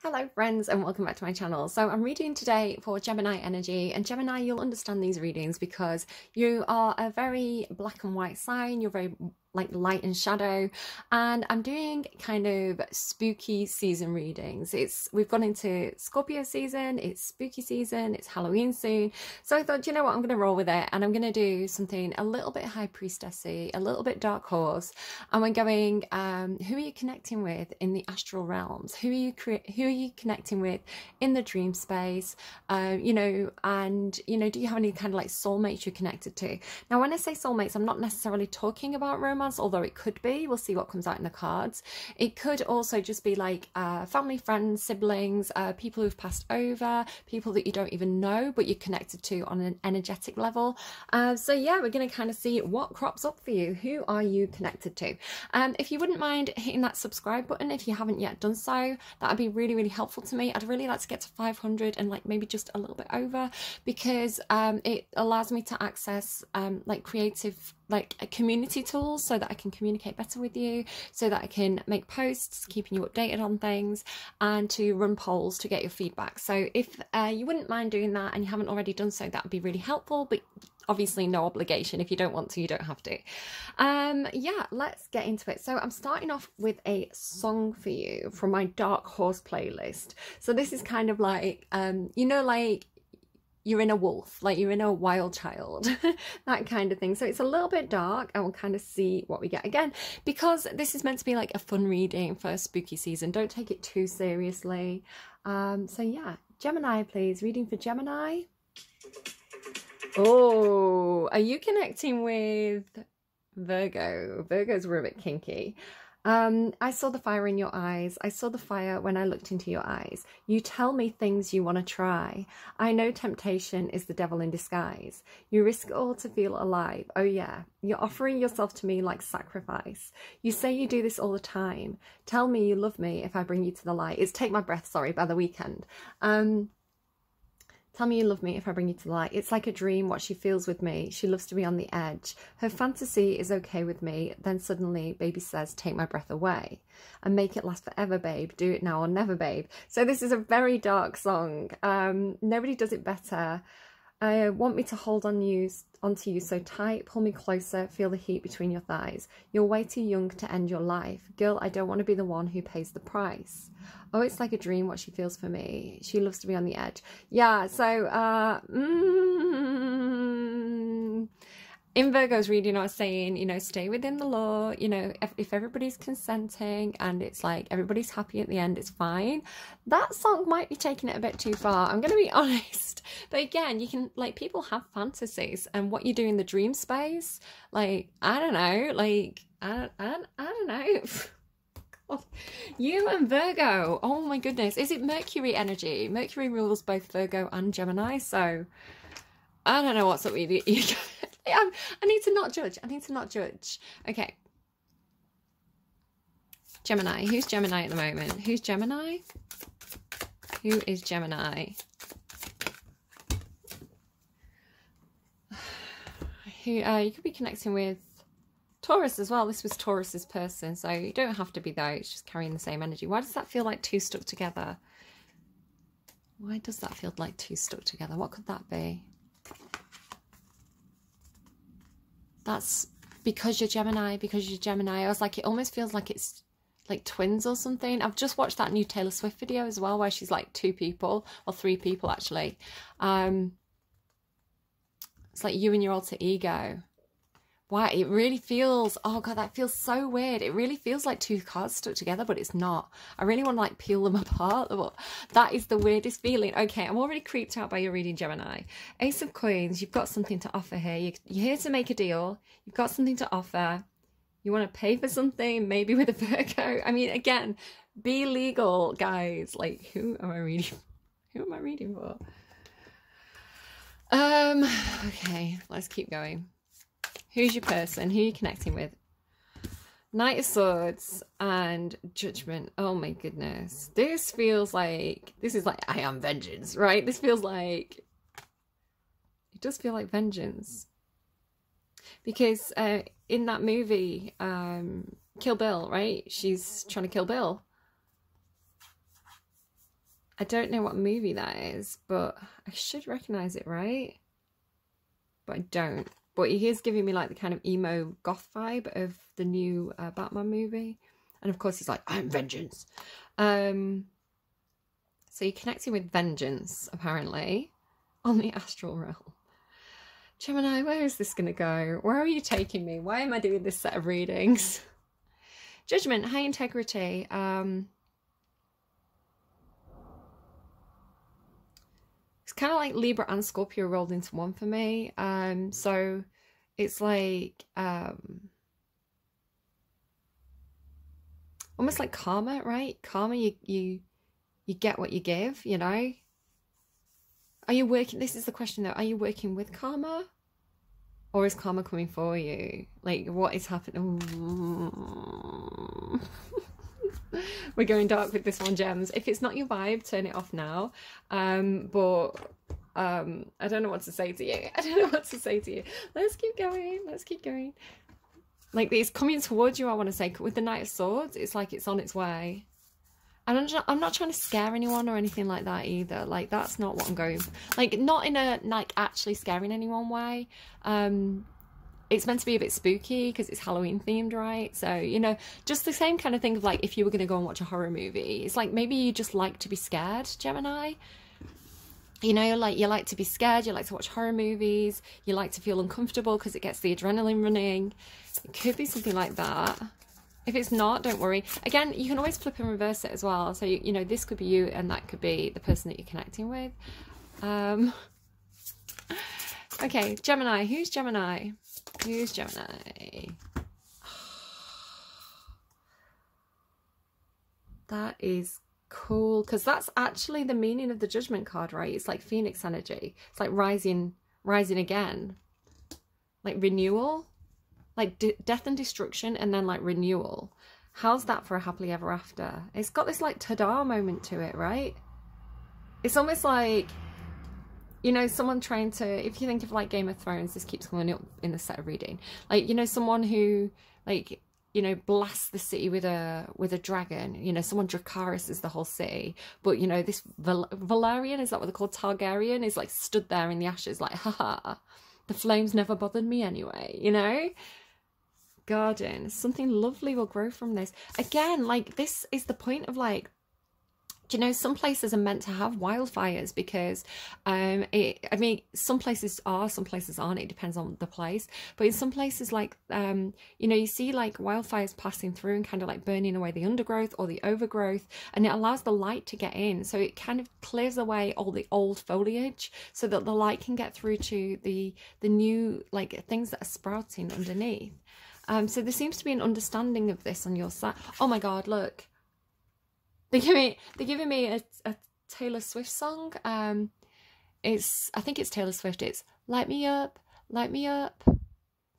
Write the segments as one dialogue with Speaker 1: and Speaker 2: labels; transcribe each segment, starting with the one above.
Speaker 1: Hello friends and welcome back to my channel. So I'm reading today for Gemini energy, and Gemini, you'll understand these readings because you are a very black and white sign. You're very like light and shadow, and I'm doing kind of spooky season readings. We've gone into Scorpio season, it's spooky season, it's Halloween soon. So I thought, you know what, I'm going to roll with it, and I'm going to do something a little bit high priestessy, a little bit dark horse, and we're going who are you connecting with in the astral realms? Who are you connecting with in the dream space? And do you have any kind of like soulmates you're connected to? Now when I say soulmates, I'm not necessarily talking about romance, although it could be. We'll see what comes out in the cards. It could also just be like family, friends, siblings, people who've passed over, people that you don't even know but you're connected to on an energetic level. So yeah, we're going to kind of see what crops up for you. Who are you connected to? If you wouldn't mind hitting that subscribe button if you haven't yet done so, that would be really, really helpful to me. I'd really like to get to 500 and like maybe just a little bit over, because it allows me to access like creative community tools so that I can communicate better with you, so that I can make posts keeping you updated on things, and to run polls to get your feedback. So if you wouldn't mind doing that and you haven't already done so, that would be really helpful, but obviously no obligation. If you don't want to, you don't have to. Yeah, let's get into it. So I'm starting off with a song for you from my Dark Horse playlist. So this is kind of like like you're in a wolf, like you're in a wild child, that kind of thing. So it's a little bit dark, and we'll kind of see what we get. Again, because this is meant to be like a fun reading for spooky season, don't take it too seriously. So yeah, Gemini, please. Reading for Gemini. Oh, are you connecting with Virgo? Virgo's were a bit kinky. I saw the fire in your eyes. I saw the fire when I looked into your eyes. You tell me things you want to try. I know temptation is the devil in disguise. You risk it all to feel alive. Oh yeah, you're offering yourself to me like sacrifice. You say you do this all the time. Tell me you love me if I bring you to the light. It's Take My Breath, sorry, by The Weeknd. Tell me you love me if I bring you to the light. It's like a dream what she feels with me. She loves to be on the edge. Her fantasy is okay with me. Then suddenly baby says, take my breath away. And make it last forever, babe. Do it now or never, babe. So this is a very dark song. Nobody does it better. Want me to hold onto you so tight, pull me closer, feel the heat between your thighs. You're way too young to end your life. Girl, I don't want to be the one who pays the price. Oh, it's like a dream what she feels for me. She loves to be on the edge. Yeah, so in Virgo's reading, I was saying, stay within the law. If everybody's consenting and it's like everybody's happy at the end, it's fine. That song might be taking it a bit too far, I'm going to be honest. But again, you can, like, people have fantasies, and what you do in the dream space, like, I don't know, like, I don't know. God. You and Virgo, oh my goodness. Is it Mercury energy? Mercury rules both Virgo and Gemini, so I don't know what's up with you. I need to not judge. I need to not judge. Okay. Gemini. Who's Gemini at the moment? Who's Gemini? Who is Gemini? You could be connecting with Taurus as well. This was Taurus's person, so you don't have to be though. It's just carrying the same energy. Why does that feel like two stuck together? Why does that feel like two stuck together? What could that be? That's because you're Gemini, I was like, it almost feels like it's like twins or something. I've just watched that new Taylor Swift video as well, where she's like two people, or three people actually. It's like you and your alter ego. Wow, it really feels, oh God, that feels so weird. It really feels like two cards stuck together, but it's not. I really want to like peel them apart. That is the weirdest feeling. Okay, I'm already creeped out by your reading, Gemini. Ace of Coins, you've got something to offer here. You're here to make a deal. You've got something to offer. You want to pay for something, maybe with a Virgo. I mean, again, be legal, guys. Like, who am I reading? Who am I reading for? Okay, let's keep going. Who's your person? Who are you connecting with? Knight of Swords and Judgment. Oh my goodness. This feels like, this is like, I am vengeance, right? This feels like, it does feel like vengeance. Because in that movie, Kill Bill, right? She's trying to kill Bill. I don't know what movie that is, but I should recognize it, right? But I don't. But he is giving me like the kind of emo goth vibe of the new Batman movie. And of course he's like, I'm vengeance. So you're connecting with vengeance, apparently, on the astral realm. Gemini, where is this going to go? Where are you taking me? Why am I doing this set of readings? Judgment, high integrity. It's kind of like Libra and Scorpio rolled into one for me. So it's like almost like karma, right? Karma, you get what you give, you know? Are you working, this is the question though, are you working with karma? Or is karma coming for you? Like, what is happening? We're going dark with this one, Gems. If it's not your vibe, turn it off now. I don't know what to say to you. I don't know what to say to you. Let's keep going. Let's keep going. Like, it's coming towards you, I want to say. With the Knight of Swords, it's like it's on its way. And I'm not trying to scare anyone or anything like that either. Like, that's not what I'm going for. Like, not in a, like, actually scaring anyone way. It's meant to be a bit spooky because it's Halloween themed, right? So, you know, just the same kind of thing of like if you were going to go and watch a horror movie. It's like maybe you just like to be scared, Gemini. You know, like you like to be scared, you like to watch horror movies, you like to feel uncomfortable because it gets the adrenaline running. It could be something like that. If it's not, don't worry. Again, you can always flip and reverse it as well. So, you know, this could be you and that could be the person that you're connecting with. Okay, Gemini. Who's Gemini? Who's Gemini? That is cool, because that's actually the meaning of the Judgment card, right? It's like Phoenix energy. It's like rising again. Like renewal. Like death and destruction and then like renewal. How's that for a happily ever after? It's got this like ta-da moment to it, right? It's almost like, you know, someone trying to, if you think of like Game of Thrones, this keeps coming up in the set of reading. Like, you know, someone who like, you know, blasts the city with a dragon. You know, someone Dracarys is the whole city. But, you know, this Valerian, is that what they're called? Targaryen is like stood there in the ashes like, haha, the flames never bothered me anyway, you know? Garden, something lovely will grow from this. Again, like this is the point of like, do you know, some places are meant to have wildfires because I mean some places are, some places aren't, it depends on the place, but in some places like you know, you see like wildfires passing through and kind of like burning away the undergrowth or the overgrowth, and it allows the light to get in, so it kind of clears away all the old foliage so that the light can get through to the new like things that are sprouting underneath. So there seems to be an understanding of this on your side. Oh my god, look. They're giving me a Taylor Swift song. I think it's Taylor Swift. It's light me up,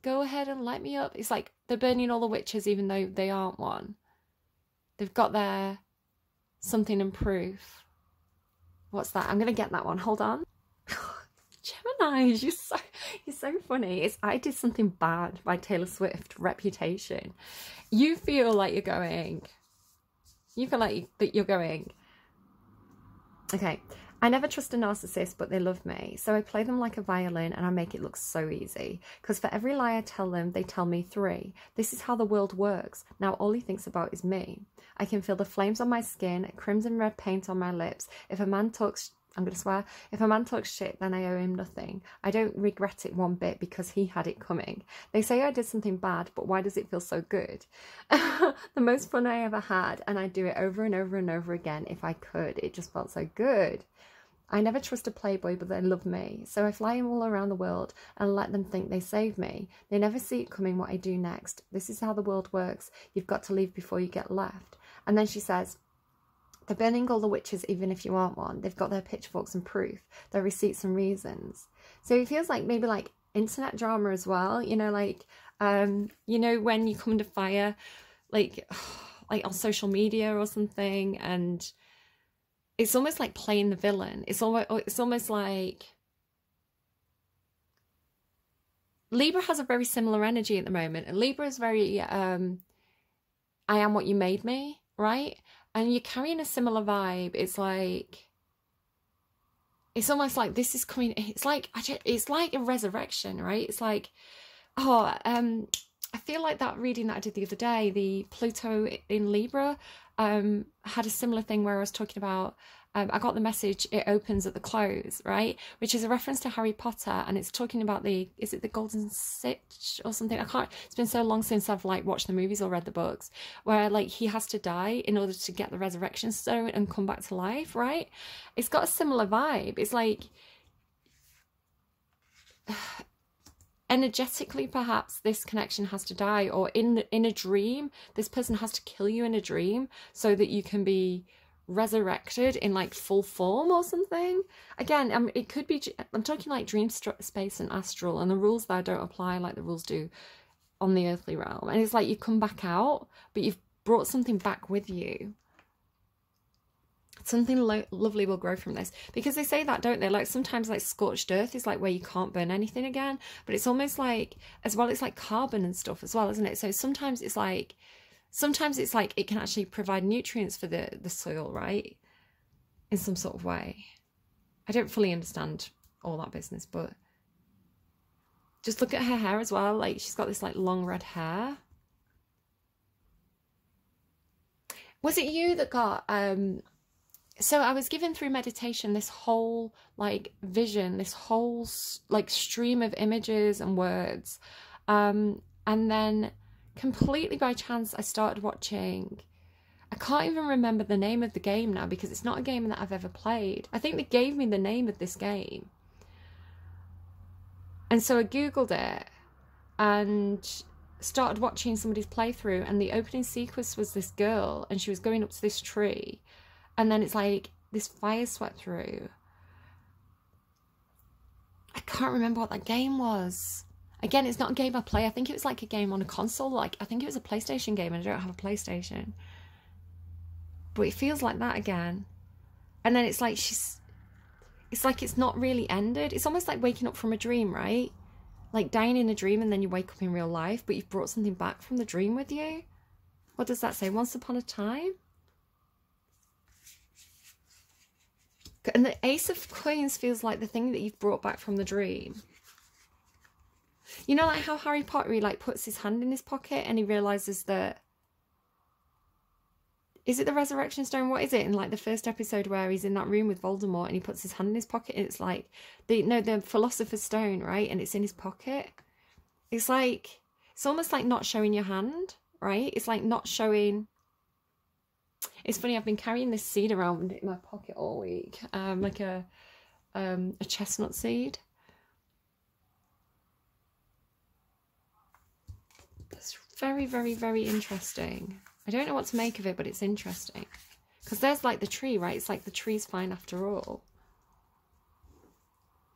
Speaker 1: go ahead and light me up. It's like they're burning all the witches even though they aren't one. They've got their something and proof. What's that? I'm gonna get that one. Hold on. Gemini, you're so funny. It's I Did Something Bad by Taylor Swift, Reputation. You feel like you're going. You feel like that you're going. Okay. I never trust a narcissist, but they love me. So I play them like a violin and I make it look so easy. Because for every lie I tell them, they tell me 3. This is how the world works. Now all he thinks about is me. I can feel the flames on my skin, crimson red paint on my lips. If a man talks... I'm going to swear. If a man talks shit, then I owe him nothing. I don't regret it one bit because he had it coming. They say I did something bad, but why does it feel so good? The most fun I ever had, and I'd do it over and over and over again if I could. It just felt so good. I never trust a playboy, but they love me. So I fly him all around the world and let them think they saved me. They never see it coming what I do next. This is how the world works. You've got to leave before you get left. And then she says... They're burning all the witches even if you aren't one. They've got their pitchforks and proof, their receipts and reasons. So it feels like maybe like internet drama as well. You know, like, you know, when you come to fire, like on social media or something, and it's almost like playing the villain. It's almost like Libra has a very similar energy at the moment. And Libra is very, I am what you made me, right? And you're carrying a similar vibe. It's like, it's almost like this is coming, it's like a resurrection, right? It's like, oh, I feel like that reading that I did the other day, the Pluto in Libra, had a similar thing where I was talking about, I got the message, it opens at the close, right? Which is a reference to Harry Potter, and it's talking about is it the Golden Sitch or something? I can't, it's been so long since I've like watched the movies or read the books, where like he has to die in order to get the resurrection stone and come back to life, right? It's got a similar vibe. It's like, energetically, perhaps this connection has to die, or in a dream, this person has to kill you in a dream so that you can be resurrected in like full form or something. Again, it could be, I'm talking like dream space and astral, and the rules there don't apply like the rules do on the earthly realm. And it's like you come back out, but you've brought something back with you. Something lovely will grow from this, because they say that, don't they? Like sometimes like scorched earth is like where you can't burn anything again, but it's almost like, as well, it's like carbon and stuff as well, isn't it? So sometimes it's like it can actually provide nutrients for the soil, right, in some sort of way. I don't fully understand all that business, but just look at her hair as well. Like she's got this like long red hair. Was it you that got so I was given through meditation this whole like vision, this whole like stream of images and words, and then completely by chance I started watching, I can't even remember the name of the game now because it's not a game that I've ever played. I think they gave me the name of this game, and so I googled it and started watching somebody's playthrough, and the opening sequence was this girl and she was going up to this tree, and then it's like this fire swept through. I can't remember what that game was. Again, it's not a game I play. I think it was like a game on a console. Like I think it was a PlayStation game, and I don't have a PlayStation. But it feels like that again. And then it's like it's like it's not really ended. It's almost like waking up from a dream, right? Like dying in a dream and then you wake up in real life, but you've brought something back from the dream with you. What does that say? Once upon a time? And the Ace of Coins feels like the thing that you've brought back from the dream. You know, like how Harry Potter, he like puts his hand in his pocket and he realizes that, is it the Resurrection Stone? What is it? In like the first episode where he's in that room with Voldemort and he puts his hand in his pocket, and it's like the Philosopher's Stone, right? And it's in his pocket. It's like, it's almost like not showing your hand, right? It's like not showing. It's funny, I've been carrying this seed around in my pocket all week, like a chestnut seed. It's very, very, very interesting. I don't know what to make of it, but it's interesting. Because there's like the tree, right? It's like the tree's fine after all.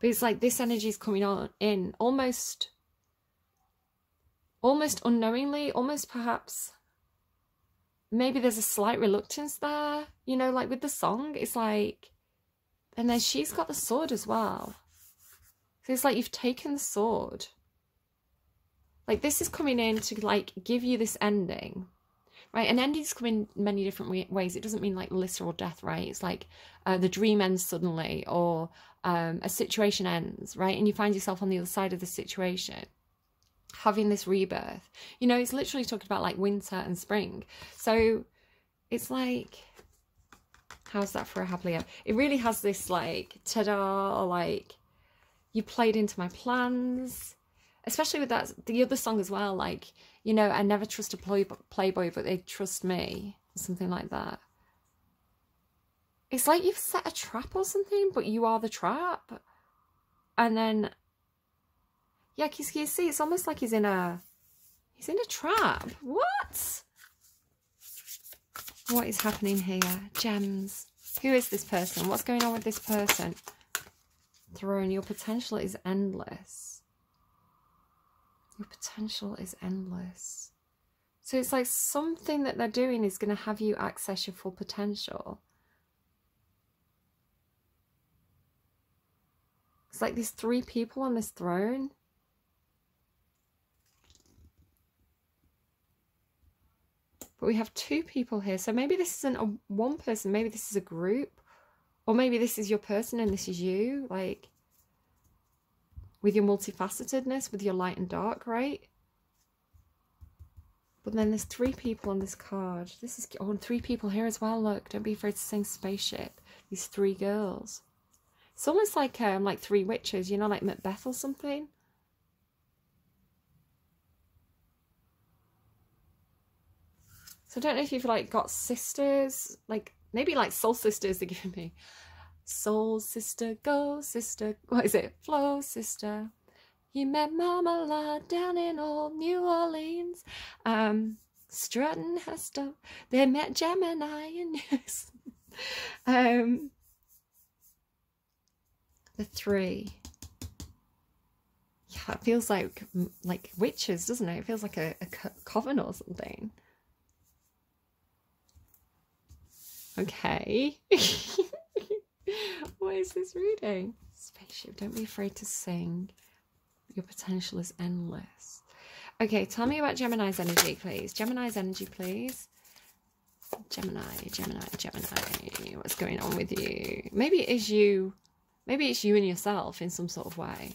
Speaker 1: But it's like this energy is coming on in almost unknowingly, almost perhaps. Maybe there's a slight reluctance there, you know, like with the song, it's like, and then she's got the sword as well. So it's like you've taken the sword. Like this is coming in to like give you this ending, right? And endings come in many different ways. It doesn't mean like literal death, right? It's like the dream ends suddenly, or a situation ends, right? And you find yourself on the other side of the situation, having this rebirth. You know, it's literally talking about like winter and spring. So it's like, how's that for a happily ever? It really has this like ta-da, or like you played into my plans, especially with that the other song as well, like, you know, I never trust a playboy but they trust me, or something like that. It's like you've set a trap or something, but you are the trap. And then yeah, because you see, it's almost like he's in a trap. What? What is happening here? Gems. Who is this person? What's going on with this person? Throne. Your potential is endless. Your potential is endless. So it's like something that they're doing is going to have you access your full potential. It's like these 3 people on this throne. But we have 2 people here. So maybe this isn't one person. Maybe this is a group. Or maybe this is your person and this is you, like, with your multifacetedness, with your light and dark, right? But then there's 3 people on this card. This is, oh, and 3 people here as well, look. Don't be afraid to sing spaceship. These 3 girls. It's almost like 3 witches, you know, like Macbeth or something. So I don't know if you've like got sisters, like maybe like soul sisters they're giving me. Soul sister, go sister, what is it? Flow sister. You met Marmalade down in old New Orleans. Strutting her stuff. They met Gemini and yes. The 3. Yeah, it feels like witches, doesn't it? It feels like a coven or something. Okay. What is this reading? Spaceship, don't be afraid to sing. Your potential is endless. Okay, tell me about Gemini's energy, please. Gemini's energy, please. Gemini. What's going on with you? Maybe it is you. Maybe it's you and yourself in some sort of way.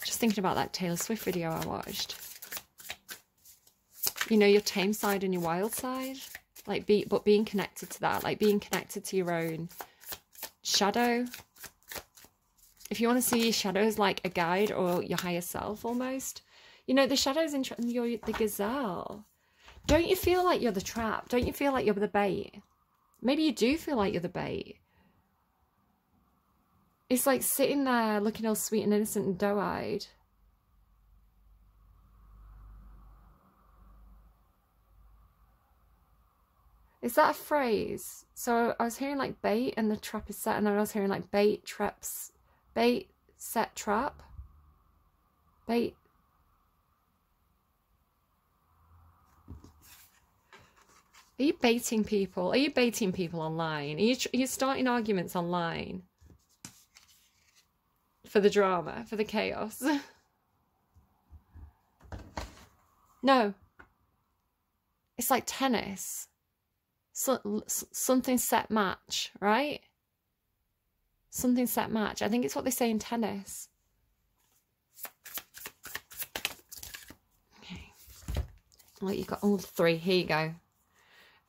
Speaker 1: Just thinking about that Taylor Swift video I watched. You know, your tame side and your wild side. Like, but being connected to that. Like, being connected to your own shadow. If you want to see your shadow as like a guide or your higher self almost. You know, the shadow's in the gazelle. Don't you feel like you're the trap? Don't you feel like you're the bait? Maybe you do feel like you're the bait. It's like sitting there looking all sweet and innocent and doe-eyed. Is that a phrase? So I was hearing like bait and the trap is set, and then I was hearing like bait, traps, bait, set, trap. Bait. Are you baiting people? Are you baiting people online? Are you starting arguments online? For the drama, for the chaos. No. It's like tennis. Something set match, right? Something set match. I think it's what they say in tennis. Okay. Well, you've got all 3. Here you go.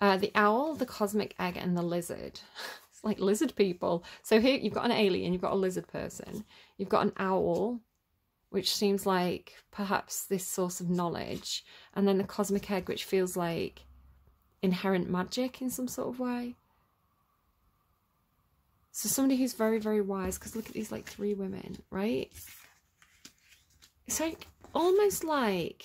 Speaker 1: The owl, the cosmic egg, and the lizard. It's like lizard people. So here you've got an alien, you've got a lizard person. You've got an owl, which seems like perhaps this source of knowledge. And then the cosmic egg, which feels like inherent magic in some sort of way. So somebody who's very, very wise, because look at these like 3 women, right? It's like almost like,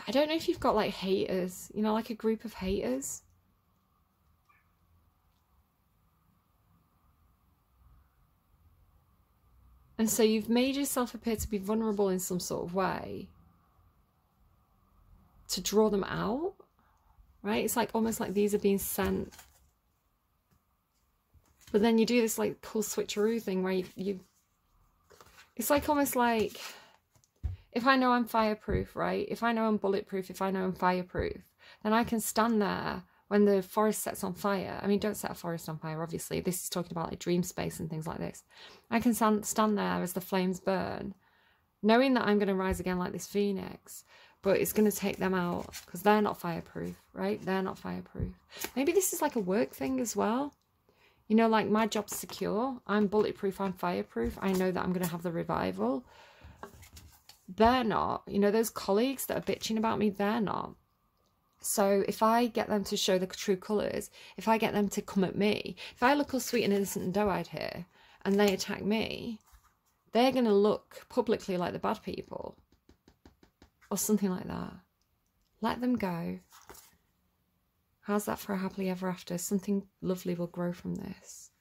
Speaker 1: I don't know if you've got like haters, you know, like a group of haters. And so you've made yourself appear to be vulnerable in some sort of way to draw them out, right? It's like almost like these are being sent. But then you do this like cool switcheroo thing where you it's like almost like, if I know I'm fireproof, right? If I know I'm bulletproof, if I know I'm fireproof, then I can stand there when the forest sets on fire. I mean, don't set a forest on fire, obviously. This is talking about like dream space and things like this. I can stand there as the flames burn, knowing that I'm going to rise again like this phoenix. But it's going to take them out because they're not fireproof, right? They're not fireproof. Maybe this is like a work thing as well. You know, like my job's secure. I'm bulletproof. I'm fireproof. I know that I'm going to have the revival. They're not. You know, those colleagues that are bitching about me, they're not. So if I get them to show the true colours, if I get them to come at me, if I look all sweet and innocent and doe-eyed here and they attack me, they're going to look publicly like the bad people. Or something like that. Let them go. How's that for a happily ever after? Something lovely will grow from this.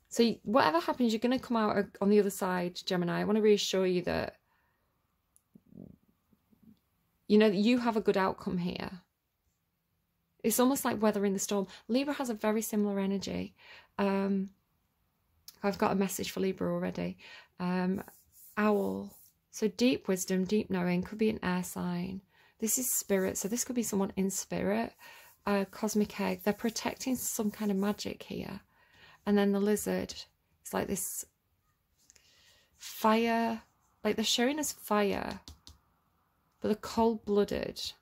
Speaker 1: So whatever happens, you're going to come out on the other side, Gemini. I want to reassure you that, you know, that you have a good outcome here. It's almost like weathering the storm. Libra has a very similar energy. I've got a message for Libra already. Owl. So deep wisdom, deep knowing, could be an air sign. This is spirit, so this could be someone in spirit. Cosmic egg, they're protecting some kind of magic here. And then the lizard, it's like this fire, like they're showing us fire, but they're cold-blooded.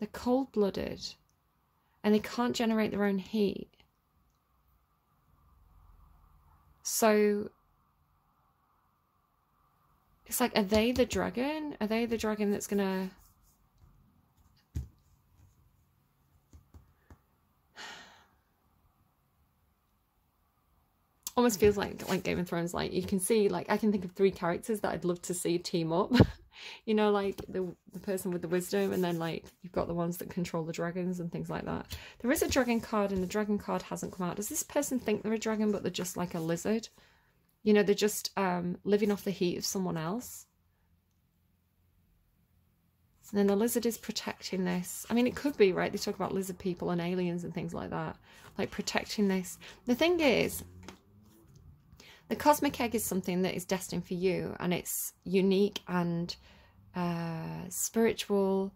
Speaker 1: They're cold-blooded, and they can't generate their own heat. So it's like, are they the dragon? Are they the dragon that's gonna... Almost feels like Game of Thrones. Like, you can see, like, I can think of 3 characters that I'd love to see team up. You know, like the person with the wisdom, and then like you've got the ones that control the dragons and things like that. There is a dragon card, and the dragon card hasn't come out. Does this person think they're a dragon, but they're just like a lizard? You know, they're just living off the heat of someone else. And then the lizard is protecting this. I mean, it could be, right? They talk about lizard people and aliens and things like that. Like, protecting this. The thing is, the cosmic egg is something that is destined for you, and it's unique and spiritual,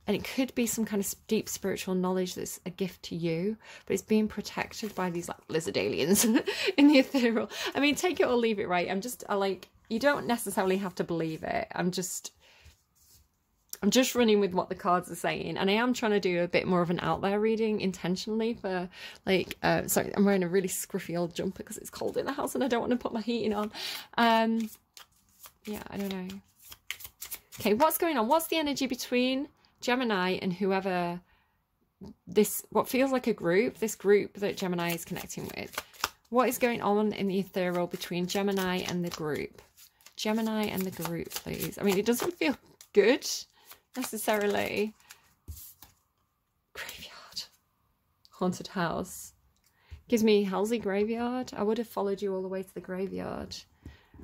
Speaker 1: and it could be some kind of deep spiritual knowledge that's a gift to you, but it's being protected by these like lizard aliens in the ethereal. I mean, take it or leave it, right? I like, you don't necessarily have to believe it. I'm just running with what the cards are saying, and I am trying to do a bit more of an out there reading intentionally for like sorry, I'm wearing a really scruffy old jumper because it's cold in the house and I don't want to put my heating on. Yeah, I don't know. Okay, what's going on? What's the energy between Gemini and whoever this, what feels like a group, this group that Gemini is connecting with? What is going on in the ethereal between Gemini and the group? Gemini and the group, please. I mean, it doesn't feel good necessarily. Graveyard. Haunted house. Gives me Halsey Graveyard. I would have followed you all the way to the graveyard.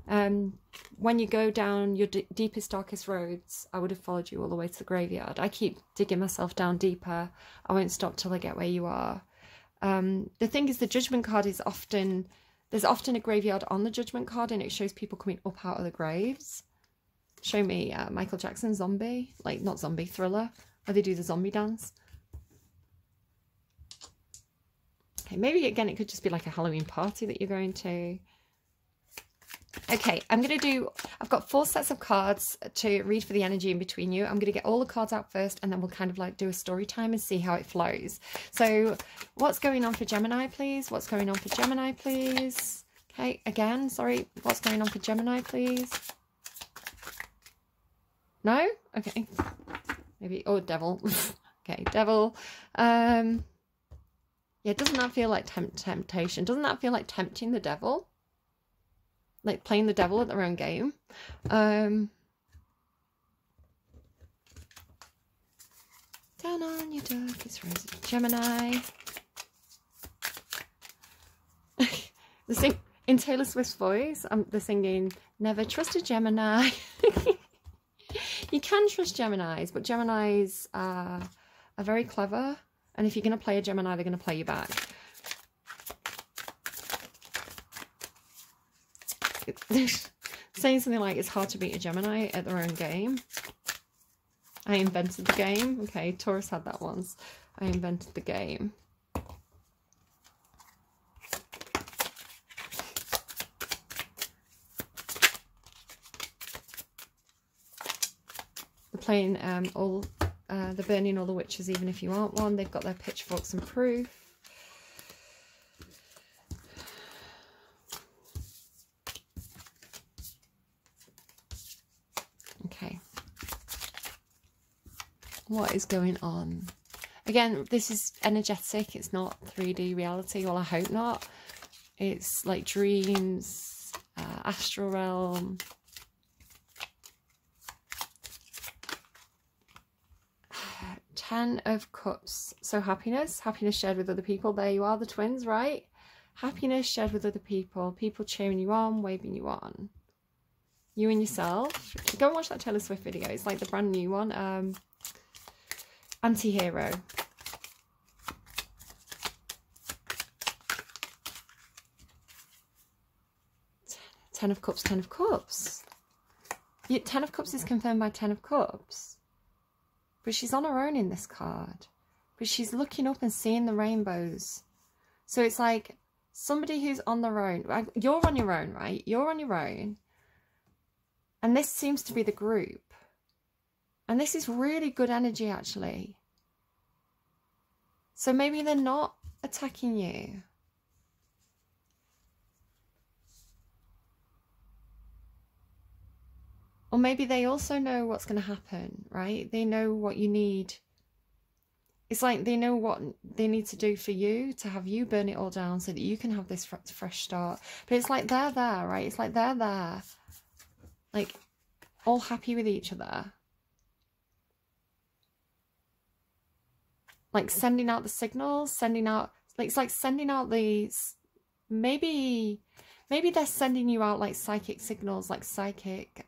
Speaker 1: When you go down your deepest, darkest roads, I would have followed you all the way to the graveyard. I keep digging myself down deeper. I won't stop till I get where you are. The thing is, the judgment card is often, there's often a graveyard on the judgment card, and it shows people coming up out of the graves. Show me Michael Jackson Zombie, like not Zombie, Thriller, where they do the zombie dance. Okay, maybe again it could just be like a Halloween party that you're going to. Okay, I've got 4 sets of cards to read for the energy in between you. I'm going to get all the cards out first, and then we'll kind of like do a story time and see how it flows. So what's going on for Gemini, please? What's going on for Gemini, please? Okay, again, sorry. What's going on for Gemini, please? No? Okay. Maybe, oh, devil. Okay, devil. Yeah, doesn't that feel like temptation? Doesn't that feel like tempting the devil? Like playing the devil at their own game? Down on your darkest roses, Gemini. In Taylor Swift's voice, they're singing, never trust a Gemini. You can trust Geminis, but Geminis are very clever. And if you're going to play a Gemini, they're going to play you back. Saying something like, it's hard to beat a Gemini at their own game. I invented the game. Okay, Taurus had that once. I invented the game. Playing they're burning all the witches even if you aren't one. They've got their pitchforks and proof. Okay, what is going on? Again, this is energetic, it's not 3D reality. Well, I hope not. It's like dreams, astral realm. Ten of Cups. So happiness shared with other people. There you are, the twins, right? Happiness shared with other people. People cheering you on, waving you on. You and yourself. Go and watch that Taylor Swift video. It's like the brand new one. Anti-hero. Ten of Cups, Ten of Cups. 10 of Cups is confirmed by 10 of Cups. but she's on her own in this card. But she's looking up and seeing the rainbows. So it's like somebody who's on their own. You're on your own, right? You're on your own. And this seems to be the group. And this is really good energy, actually. So maybe they're not attacking you. Or maybe they also know what's going to happen, right? They know what you need. It's like they know what they need to do for you to have you burn it all down so that you can have this fresh start. But it's like they're there, right? It's like they're there. Like, all happy with each other. Like, sending out the signals, sending out... Like, it's like sending out these... Maybe they're sending you out, like, psychic signals, like psychic...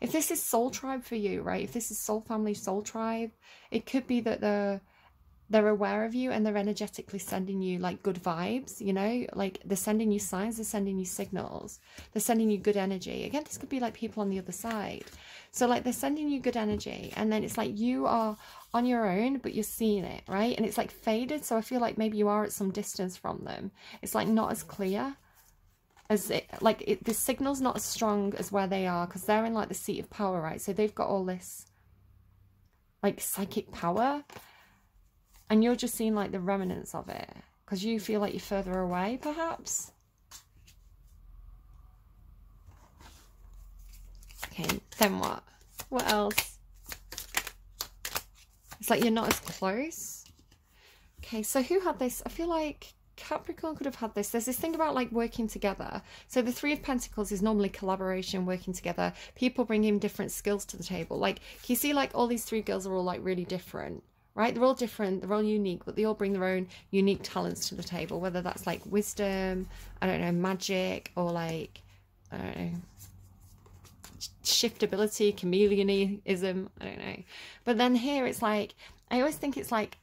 Speaker 1: If this is soul tribe for you, right? If this is soul family, soul tribe, it could be that they're aware of you and they're energetically sending you like good vibes, you know, like they're sending you signs, they're sending you signals, they're sending you good energy. Again, this could be like people on the other side. So like they're sending you good energy, and then it's like you are on your own, but you're seeing it, right? And it's like faded. So I feel like maybe you are at some distance from them. It's like not as clear. As it, like the signal's not as strong as where they are, because they're in like the seat of power, right? So they've got all this like psychic power, and you're just seeing like the remnants of it because you feel like you're further away, perhaps. Okay, then what else? It's like you're not as close. Okay, so who had this? I feel like Capricorn could have had this. There's this thing about like working together. So the Three of Pentacles is normally collaboration, working together. People bringing different skills to the table. Like, can you see like all these three girls are all like really different, right? They're all different, they're all unique, but they all bring their own unique talents to the table, whether that's like wisdom, I don't know, magic, or like, I don't know, shiftability, chameleonism, I don't know. But then here it's like, I always think it's like,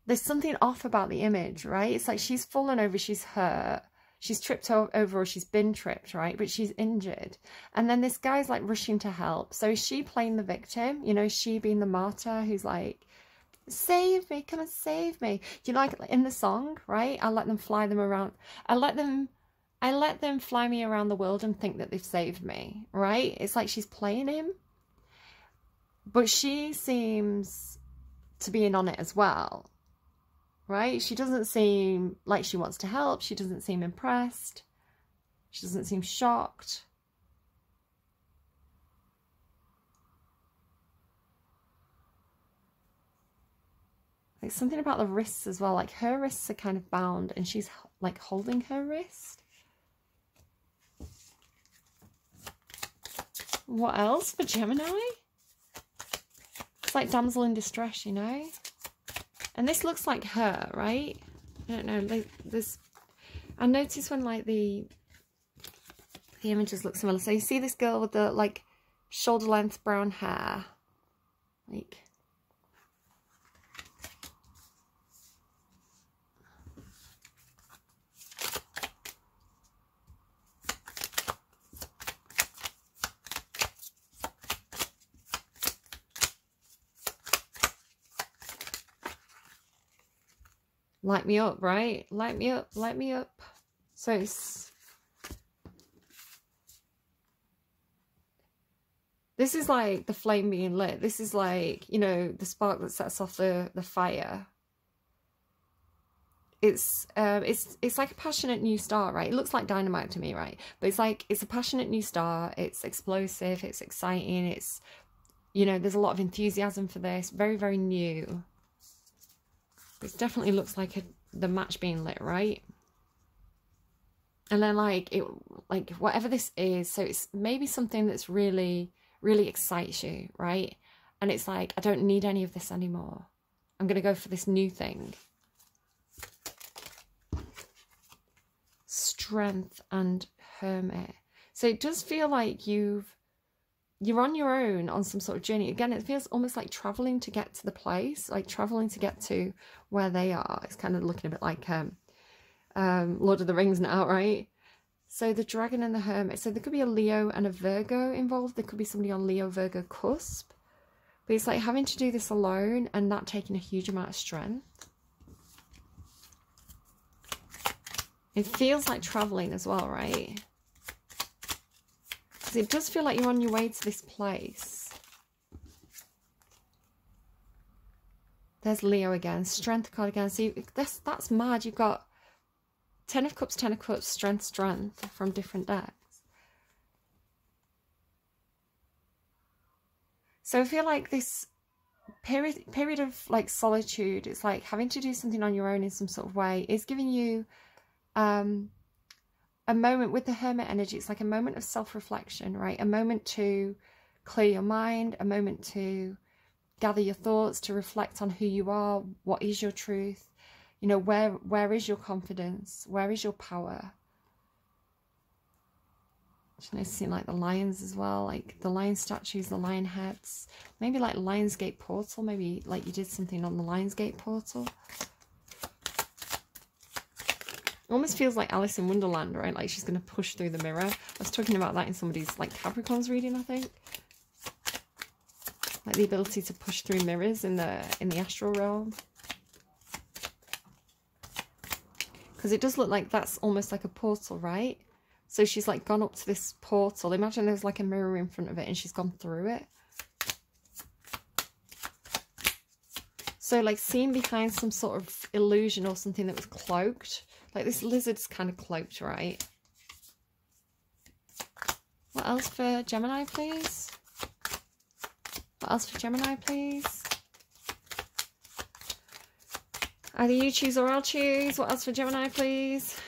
Speaker 1: there's something off about the image, right? It's like she's fallen over, she's hurt, she's tripped over, or she's been tripped, right? But she's injured. And then this guy's like rushing to help. So is she playing the victim? You know, she being the martyr who's like, save me, come and save me. You know, like in the song, right? I'll let them fly them around. I let them fly me around the world and think that they've saved me, right? It's like she's playing him. But she seems to be in on it as well. Right? She doesn't seem like she wants to help. She doesn't seem impressed. She doesn't seem shocked. Like something about the wrists as well. Like her wrists are kind of bound and she's like holding her wrist. What else for Gemini? It's like damsel in distress, you know? And this looks like her, right? I don't know. There's, I notice when like the images look similar. So you see this girl with the like shoulder length brown hair, like. Light me up, right? Light me up, light me up. So it's... This is like the flame being lit. This is like, you know, the spark that sets off the fire. It's like a passionate new start, right? It looks like dynamite to me, right? But it's like, it's a passionate new start. It's explosive, it's exciting, it's, you know, there's a lot of enthusiasm for this. Very, very new. It definitely looks like the match being lit, right? And then like whatever this is, so it's maybe something that's really, really excites you, right? And it's like, I don't need any of this anymore. I'm gonna go for this new thing. Strength and Hermit. So it does feel like you're on your own on some sort of journey. Again, it feels almost like traveling to get to the place, like traveling to get to where they are. It's kind of looking a bit like Lord of the Rings now, right? So the Dragon and the Hermit. So there could be a Leo and a Virgo involved. There could be somebody on Leo Virgo cusp, But it's like having to do this alone and that taking a huge amount of strength. It feels like traveling as well, right? Because it does feel like you're on your way to this place. There's Leo again, Strength card again. So that's mad. You've got Ten of Cups, Strength, Strength from different decks. So I feel like this period of like solitude, it's like having to do something on your own in some sort of way, is giving you a moment with the Hermit energy. It's like a moment of self-reflection, right? A moment to clear your mind, a moment to gather your thoughts, to reflect on who you are, what is your truth, you know, where is your confidence, where is your power. Just noticing like the lions as well, like the lion statues, the lion heads, maybe like Lionsgate portal, maybe like you did something on the Lionsgate portal. Almost feels like Alice in Wonderland, right? Like she's going to push through the mirror. I was talking about that in somebody's like Capricorn's reading, I think. Like the ability to push through mirrors in the astral realm. Because it does look like that's almost like a portal, right? So she's like gone up to this portal. Imagine there's like a mirror in front of it and she's gone through it. So like seeing behind some sort of illusion or something that was cloaked. Like this lizard's kind of cloaked, right? What else for Gemini, please? What else for Gemini, please? Either you choose or I'll choose. What else for Gemini, please?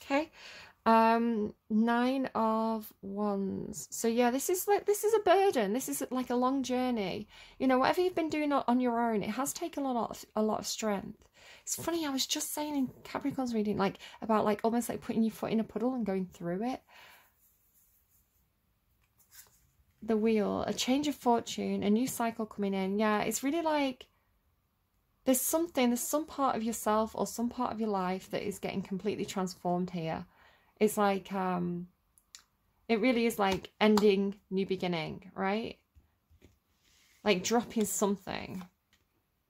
Speaker 1: Okay. 9 of Wands. So yeah, this is a burden. This is like a long journey. You know, whatever you've been doing on your own, it has taken a lot of strength. It's funny, I was just saying in Capricorn's reading, like about like almost like putting your foot in a puddle and going through it. The Wheel, a change of fortune, a new cycle coming in. Yeah, it's really like there's some part of yourself or some part of your life that is getting completely transformed here. It's like, it really is like ending, new beginning, right? Like dropping something.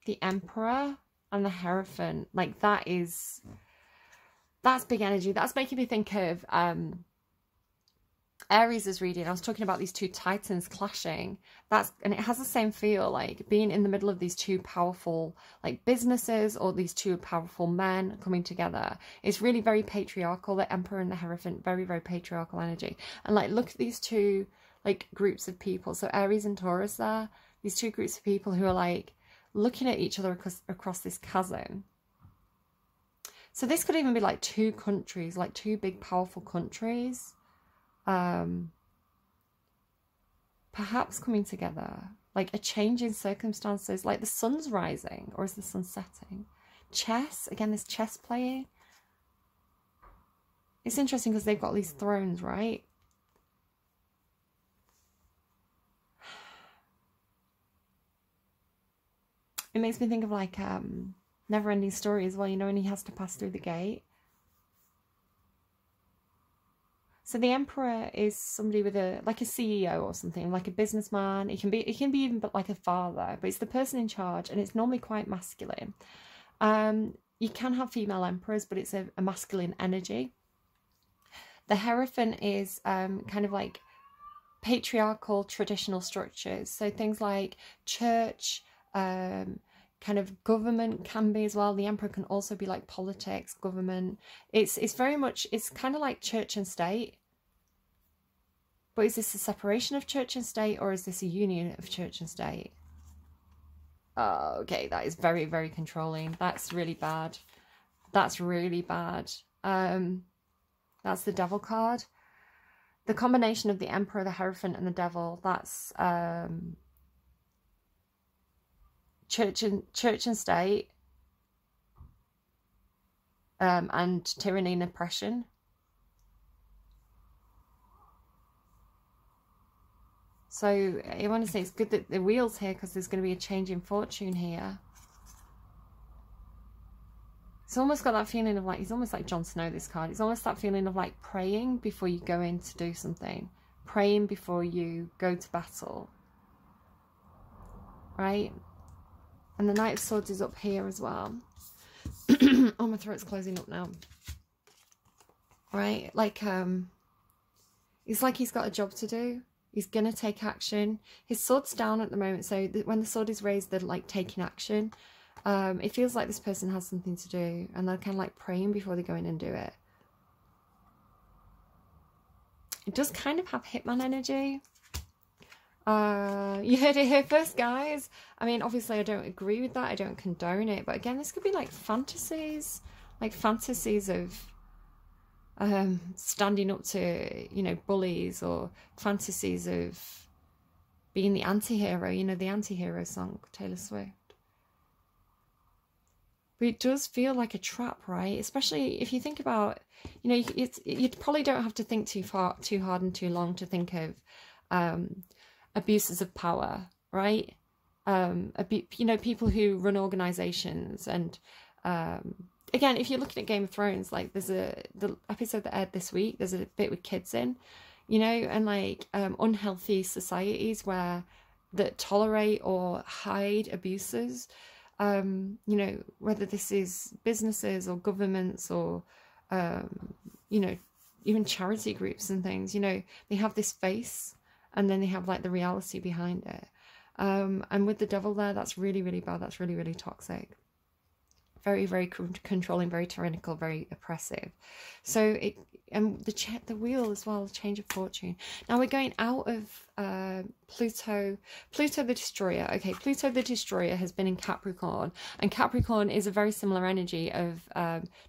Speaker 1: The Emperor and the Hierophant, like that's big energy. That's making me think of, Aries' reading. I was talking about these two titans clashing. And it has the same feel, like being in the middle of these two powerful like businesses or these two powerful men coming together. It's really very patriarchal. The Emperor and the Hierophant, very, very patriarchal energy. And like look at these two like groups of people. So Aries and Taurus there. These two groups of people who are like looking at each other across this chasm. So this could even be like two countries, like two big powerful countries. Perhaps coming together, like a change in circumstances, like the sun's rising or is the sun setting? Chess, again, this chess playing. It's interesting because they've got these thrones, right? It makes me think of like Never Ending Story as well, you know, when he has to pass through the gate. So the Emperor is somebody with like a CEO or something, like a businessman. It can be even like a father, but it's the person in charge, and it's normally quite masculine. You can have female emperors, but it's a masculine energy. The Hierophant is kind of like patriarchal traditional structures. So things like church, kind of government can be as well. The Emperor can also be like politics, government. It's very much, it's kind of like church and state. But is this a separation of church and state, or is this a union of church and state? Oh, okay, that is very, very controlling. That's really bad. That's really bad. That's the Devil card. The combination of the Emperor, the Hierophant, and the Devil, that's church and state, and tyranny and oppression. So I want to say it's good that the Wheel's here because there's going to be a change in fortune here. It's almost got that feeling of like, he's almost like Jon Snow, this card. It's almost that feeling of like praying before you go in to do something. praying before you go to battle, right? And the Knight of Swords is up here as well. Oh, my throat's closing up now. Right? Like, it's like he's got a job to do. He's going to take action. His sword's down at the moment, so when the sword is raised, they're like taking action. It feels like this person has something to do, and they're kind of like praying before they go in and do it. It does kind of have Hitman energy. You heard it here first, guys. I mean, obviously I don't agree with that. I don't condone it. But again, this could be like fantasies of standing up to, you know, bullies, or fantasies of being the anti-hero, you know, the anti-hero song, Taylor Swift. But it does feel like a trap, right? Especially if you think about, you know, you probably don't have to think too hard and too long to think of abuses of power, right? You know, people who run organizations, and again, if you're looking at Game of Thrones, like there's the episode that aired this week, there's a bit with kids in, you know, and like unhealthy societies that tolerate or hide abuses. You know, whether this is businesses or governments or you know, even charity groups and things, you know, they have this face, and then they have like the reality behind it. And with the devil there, that's really, really bad. That's really, really toxic. Very, very controlling, very tyrannical, very oppressive. So and the wheel as well, change of fortune. Now we're going out of Pluto the Destroyer. Okay, Pluto the Destroyer has been in Capricorn, and Capricorn is a very similar energy of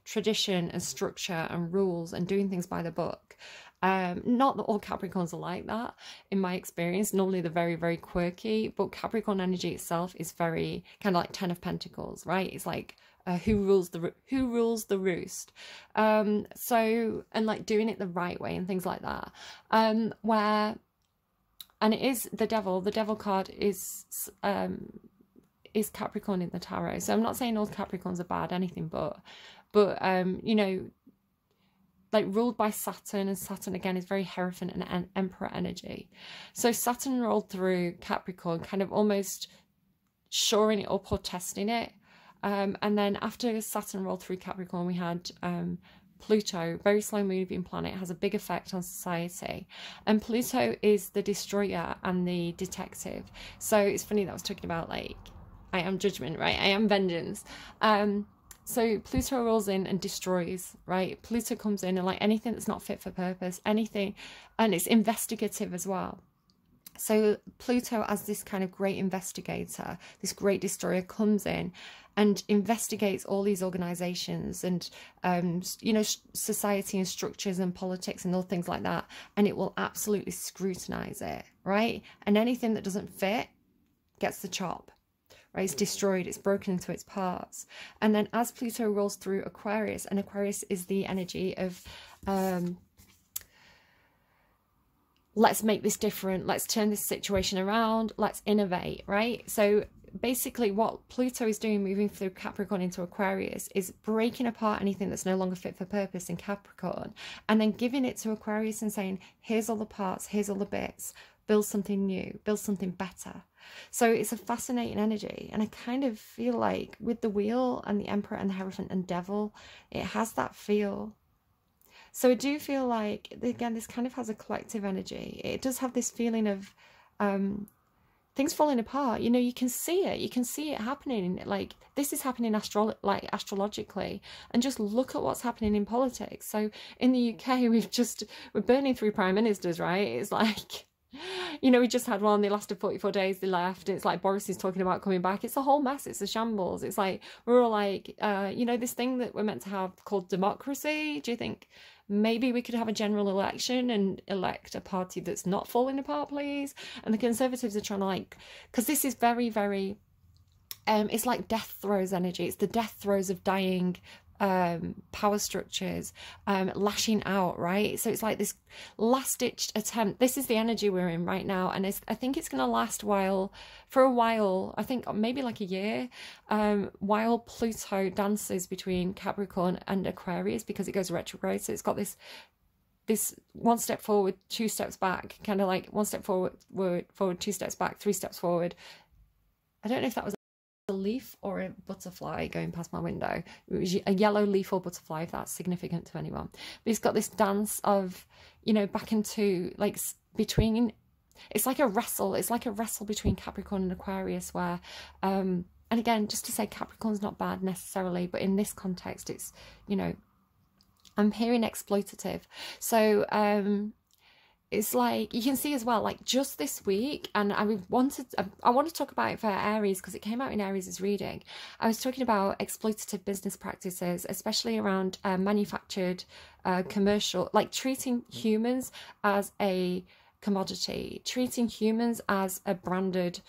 Speaker 1: tradition and structure and rules and doing things by the book. Not that all Capricorns are like that, in my experience. Normally they're very, very quirky, but Capricorn energy itself is very kind of like Ten of Pentacles, right? It's like who rules the roost. So, and like doing it the right way and things like that. And it is the devil card is Capricorn in the tarot. So I'm not saying all Capricorns are bad, anything but you know, like ruled by Saturn, and Saturn again is very Hierophant and Emperor energy. So Saturn rolled through Capricorn, kind of almost shoring it up or testing it. And then after Saturn rolled through Capricorn, we had Pluto, very slow moving planet, has a big effect on society. And Pluto is the destroyer and the detective. So it's funny that I was talking about, like, I am judgment, right? I am vengeance. So Pluto rolls in and destroys, right? Pluto comes in and like anything that's not fit for purpose, anything, and it's investigative as well. So Pluto, as this kind of great investigator, this great destroyer, comes in and investigates all these organizations and, you know, society and structures and politics and all things like that. And it will absolutely scrutinize it, right? And anything that doesn't fit gets the chop. Right, it's destroyed, it's broken into its parts. And then as Pluto rolls through Aquarius, and Aquarius is the energy of let's make this different, let's turn this situation around, let's innovate, right? So basically what Pluto is doing, moving through Capricorn into Aquarius, is breaking apart anything that's no longer fit for purpose in Capricorn, and then giving it to Aquarius and saying, here's all the parts, here's all the bits, build something new, build something better. So it's a fascinating energy, and I kind of feel like with the wheel and the Emperor and the Hierophant and Devil, it has that feel. So I do feel like, again, this kind of has a collective energy. It does have this feeling of things falling apart. You know, you can see it happening. Like, this is happening astrologically, and just look at what's happening in politics. So in the UK, we're burning through prime ministers, right? It's like, you know, we just had one, they lasted 44 days, they left. It's like Boris is talking about coming back. It's a whole mess. It's a shambles. It's like, we're all like, you know, this thing that we're meant to have called democracy. Do you think maybe we could have a general election and elect a party that's not falling apart, please? And the Conservatives are trying to, like, because this is very, very, it's like death throes energy. It's the death throes of dying power structures, lashing out, right? So it's like this last-ditch attempt. This is the energy we're in right now, and I think it's going to last for a while. I think maybe like a year, while Pluto dances between Capricorn and Aquarius, because it goes retrograde. So it's got this this one step forward, two steps back, kind of like one step forward, two steps back, three steps forward. I don't know if that was a leaf or a butterfly going past my window. It was a yellow leaf or butterfly, if that's significant to anyone. But it's got this dance of, you know, back into like between, it's like a wrestle. It's like a wrestle between Capricorn and Aquarius where, and again, just to say Capricorn's not bad necessarily, but in this context, it's, you know, I'm hearing exploitative. So, it's like, you can see as well, like just this week, and I want to talk about it for Aries because it came out in Aries' reading. I was talking about exploitative business practices, especially around manufactured, commercial, like treating humans as a commodity, treating humans as a branded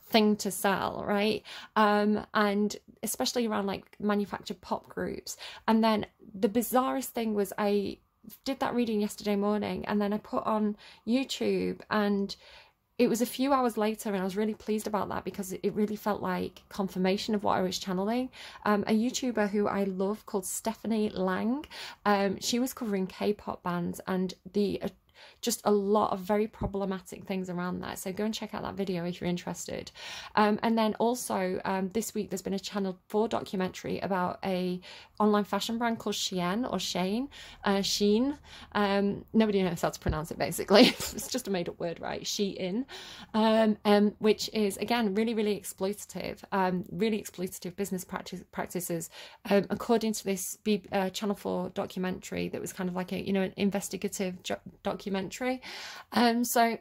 Speaker 1: thing to sell, right? And especially around like manufactured pop groups. And then the bizarrest thing was I did that reading yesterday morning, and then I put on YouTube, and it was a few hours later, and I was really pleased about that because it really felt like confirmation of what I was channeling. A YouTuber who I love called Stephanie Lang, she was covering K-pop bands and just a lot of very problematic things around that. So go and check out that video if you're interested. And then also this week there's been a Channel 4 documentary about a online fashion brand called Shein or Shane, Shein. Nobody knows how to pronounce it basically. It's just a made up word, right? Shein, which is again really really exploitative business practices. According to this Channel 4 documentary that was kind of like a, you know, an investigative documentary. So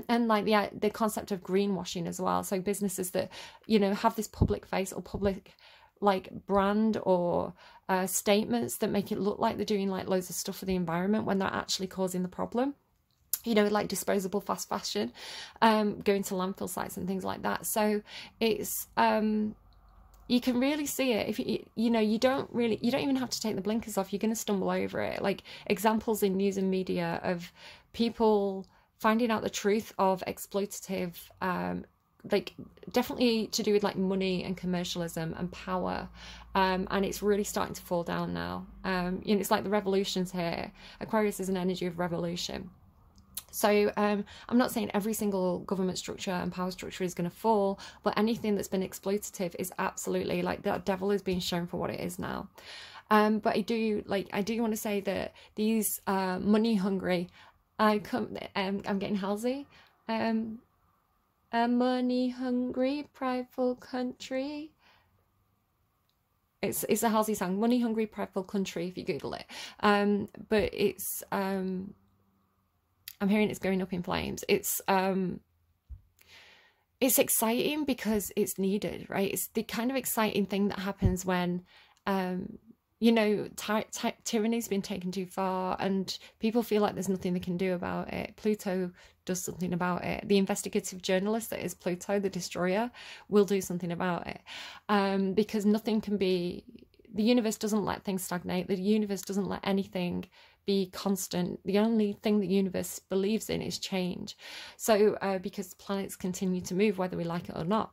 Speaker 1: and like the concept of greenwashing as well. So businesses that, you know, have this public face or public like brand or statements that make it look like they're doing like loads of stuff for the environment when they're actually causing the problem. You know, like disposable fast fashion, going to landfill sites and things like that. So it's you can really see it if you know, you don't even have to take the blinkers off. You're going to stumble over it. Like examples in news and media of people finding out the truth of exploitative, like definitely to do with like money and commercialism and power, and it's really starting to fall down now. You know, it's like the revolution's here. Aquarius is an energy of revolution. So I'm not saying every single government structure and power structure is going to fall, but anything that's been exploitative is absolutely, like, that devil is being shown for what it is now. But I do want to say that these money hungry, I'm getting Halsey, a money hungry prideful country. It's a Halsey song, Money Hungry Prideful Country, if you Google it. But it's I'm hearing it's going up in flames. It's exciting because it's needed, right? It's the kind of exciting thing that happens when, you know, tyranny's been taken too far and people feel like there's nothing they can do about it. Pluto does something about it. The investigative journalist that is Pluto, the destroyer, will do something about it. Because nothing can be, the universe doesn't let things stagnate. The universe doesn't let anything be constant. The only thing the universe believes in is change. So because planets continue to move whether we like it or not.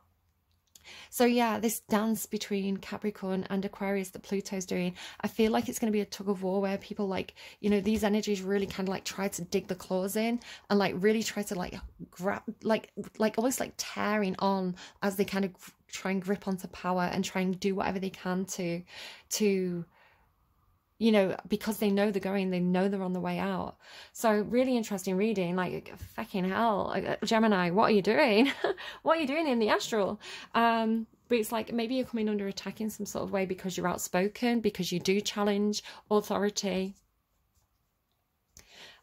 Speaker 1: So yeah, this dance between Capricorn and Aquarius that Pluto's doing, I feel like it's going to be a tug of war where people, like, you know, these energies really kind of like try to dig the claws in and like really try to like grab, like almost like tearing on as they kind of try and grip onto power and try and do whatever they can to you know, because they know they're going, they know they're on the way out. So really interesting reading, like fucking hell, Gemini, what are you doing? What are you doing in the astral? But it's like maybe you're coming under attack in some sort of way because you're outspoken, because you do challenge authority.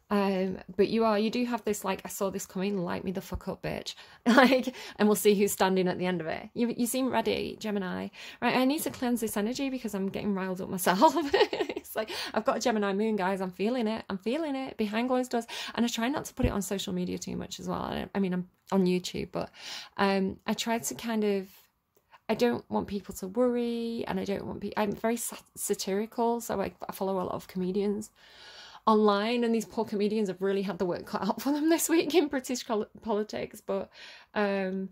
Speaker 1: But you do have this, like, I saw this coming, light me the fuck up, bitch. Like, and we'll see who's standing at the end of it. You seem ready, Gemini. Right, I need to cleanse this energy because I'm getting riled up myself. It's like, I've got a Gemini moon, guys. I'm feeling it behind closed doors. And I try not to put it on social media too much as well. I mean, I'm on YouTube, but I try to kind of, I don't want people to worry, and I don't want people, I'm very satirical, so I follow a lot of comedians online, and these poor comedians have really had the work cut out for them this week in British politics. But don't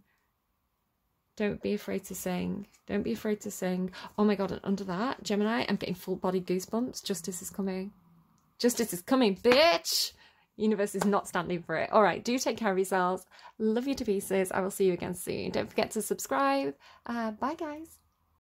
Speaker 1: be afraid to sing. Don't be afraid to sing. Oh my god, and under that, Gemini, I'm getting full body goosebumps. Justice is coming. Justice is coming, bitch. Universe is not standing for it. All right, do take care of yourselves. Love you to pieces. I will see you again soon. Don't forget to subscribe. Bye, guys.